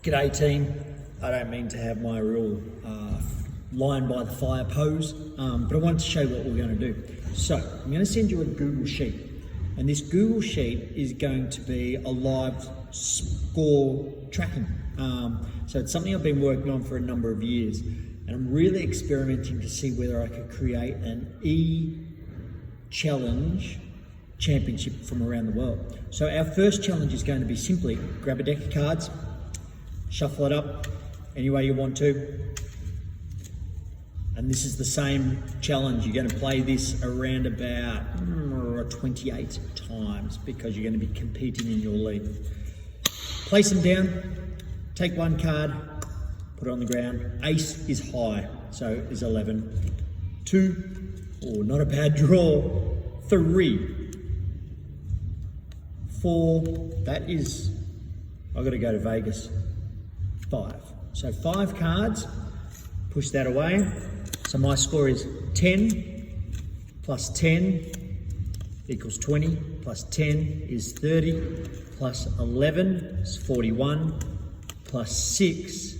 G'day team. I don't mean to have my real line by the fire pose, but I wanted to show you what we're going to do. So I'm going to send you a Google Sheet, and this Google Sheet is going to be a live score tracking. So it's something I've been working on for a number of years, and I'm really experimenting to see whether I could create an EChallenge championship from around the world. So our first challenge is going to be simply grab a deck of cards, shuffle it up any way you want to. And this is the same challenge. You're going to play this around about 28 times because you're going to be competing in your league. Place them down, take one card, put it on the ground. Ace is high, so is 11. 2, not a bad draw. 3, 4, that is, I've got to go to Vegas. 5. So 5 cards, push that away. So my score is 10 plus 10 equals 20, plus 10 is 30, plus 11 is 41, plus 6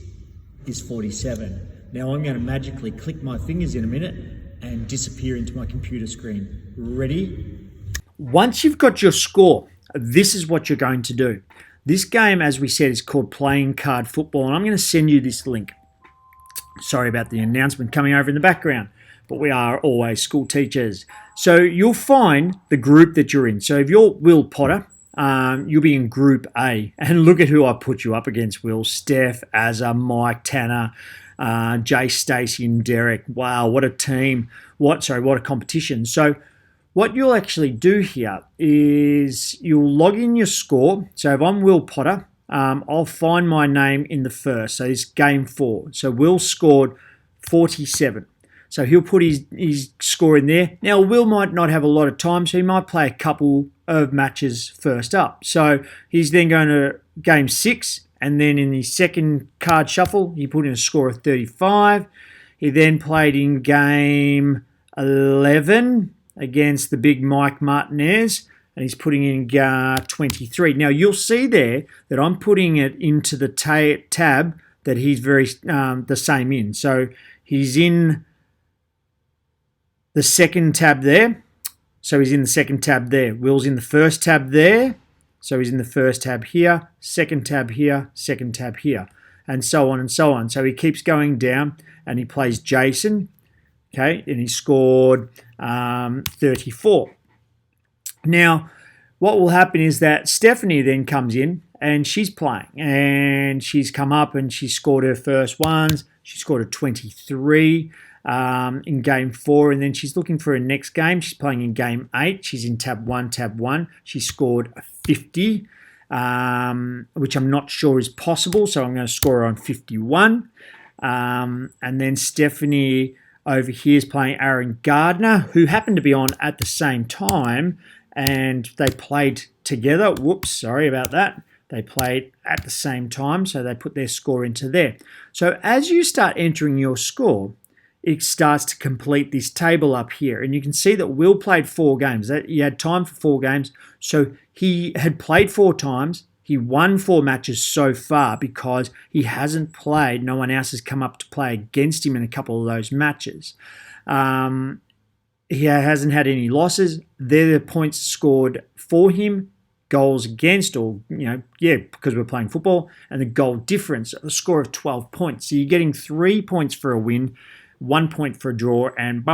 is 47. Now I'm going to magically click my fingers in a minute and disappear into my computer screen. Ready? Once you've got your score, this is what you're going to do. This game, as we said, is called Playing Card Football, and I'm going to send you this link. Sorry about the announcement coming over in the background, but we are always school teachers. So you'll find the group that you're in. So if you're Will Potter, you'll be in Group A. And look at who I put you up against, Will. Steph, Azza, Mike, Tanner, Jay, Stacey, and Derek. Wow, what a team. What a competition. So what you'll actually do here is you'll log in your score. So if I'm Will Potter, I'll find my name in the first. So it's game 4. So Will scored 47. So he'll put his score in there. Now, Will might not have a lot of time, so he might play a couple of matches first up. So he's then going to game 6, and then in his second card shuffle, he put in a score of 35. He then played in game 11 against the big Mike Martinez, and he's putting in 23. Now, you'll see there that I'm putting it into the tab that he's the same in. So he's in the second tab there. So he's in the second tab there. Will's in the first tab there. So he's in the first tab here, second tab here, second tab here, and so on and so on. So he keeps going down, and he plays Jason, okay, and he scored 34. Now, what will happen is that Stephanie then comes in and she's playing, and she's come up and she scored her first ones. She scored a 23 in game 4, and then she's looking for her next game. She's playing in game 8. She's in tab 1. She scored a 50, which I'm not sure is possible, so I'm going to score her on 51. And then Stephanie over here is playing Aaron Gardner, who happened to be on at the same time, and they played together. Whoops, sorry about that. They played at the same time, so they put their score into there. So as you start entering your score, it starts to complete this table up here. And you can see that Will played 4 games. He had time for 4 games. So he had played 4 times. He won 4 matches so far because he hasn't played. No one else has come up to play against him in a couple of those matches. He hasn't had any losses. They're the points scored for him. Goals against, because we're playing football, and the goal difference, a score of 12 points. So you're getting 3 points for a win, 1 point for a draw, and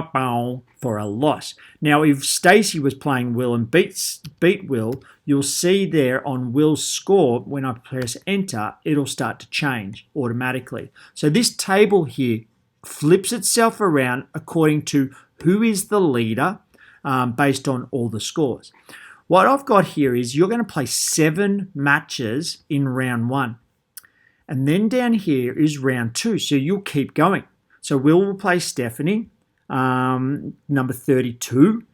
for a loss. Now, if Stacey was playing Will and beat Will, you'll see there on Will's score, when I press enter, it'll start to change automatically. So this table here flips itself around according to who is the leader based on all the scores. What I've got here is you're going to play 7 matches in round 1. And then down here is round 2. So you'll keep going. So Will play Stephanie, number 32.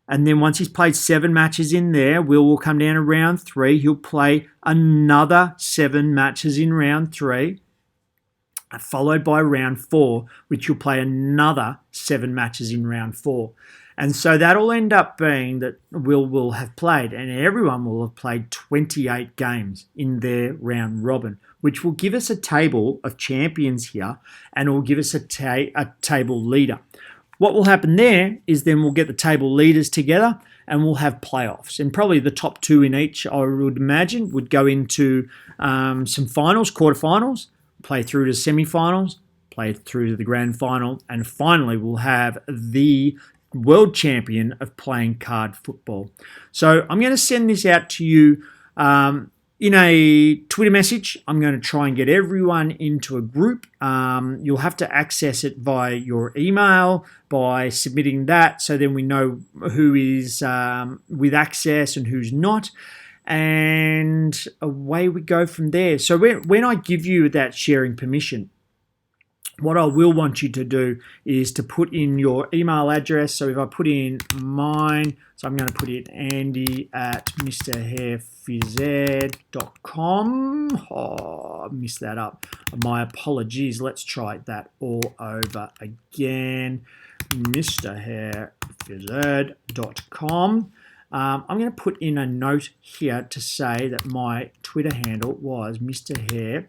And then once he's played 7 matches in there, Will come down to round 3. He'll play another 7 matches in round 3, followed by round 4, which you'll play another 7 matches in round 4. And so that'll end up being that we'll have played, and everyone will have played 28 games in their round robin, which will give us a table of champions here, and it will give us a table leader. What will happen there is then we'll get the table leaders together and we'll have playoffs. And probably the top 2 in each, I would imagine, would go into some finals, quarterfinals, play through to semi-finals, play through to the grand final, and finally we'll have the world champion of playing card football. So I'm going to send this out to you in a Twitter message. I'm going to try and get everyone into a group. You'll have to access it via your email by submitting that, so then we know who is with access and who's not. And away we go from there. So when I give you that sharing permission, what I will want you to do is to put in your email address. So if I put in mine, so I'm going to put in andy@mrhairphys.com. Oh, I missed that up. My apologies. Let's try that all over again. mrhairphys.com. I'm going to put in a note here to say that my Twitter handle was mrhairphys,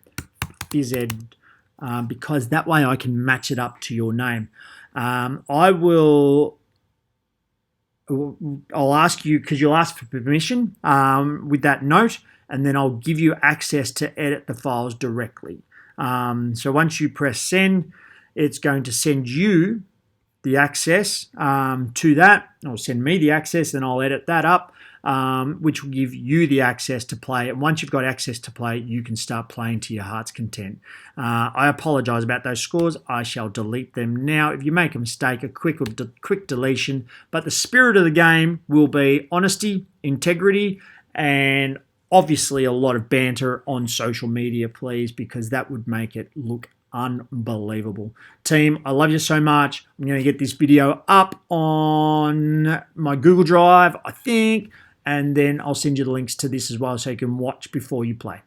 because that way I can match it up to your name. I'll ask you, because you'll ask for permission with that note, and then I'll give you access to edit the files directly. So once you press send, it's going to send you the access to that, or send me the access, then I'll edit that up, which will give you the access to play. And once you've got access to play, you can start playing to your heart's content. I apologize about those scores. I shall delete them now. If you make a mistake, a quick deletion. But the spirit of the game will be honesty, integrity, and obviously a lot of banter on social media, please, because that would make it look unbelievable. Team, I love you so much. I'm going to get this video up on my Google Drive, I think, and then I'll send you the links to this as well so you can watch before you play.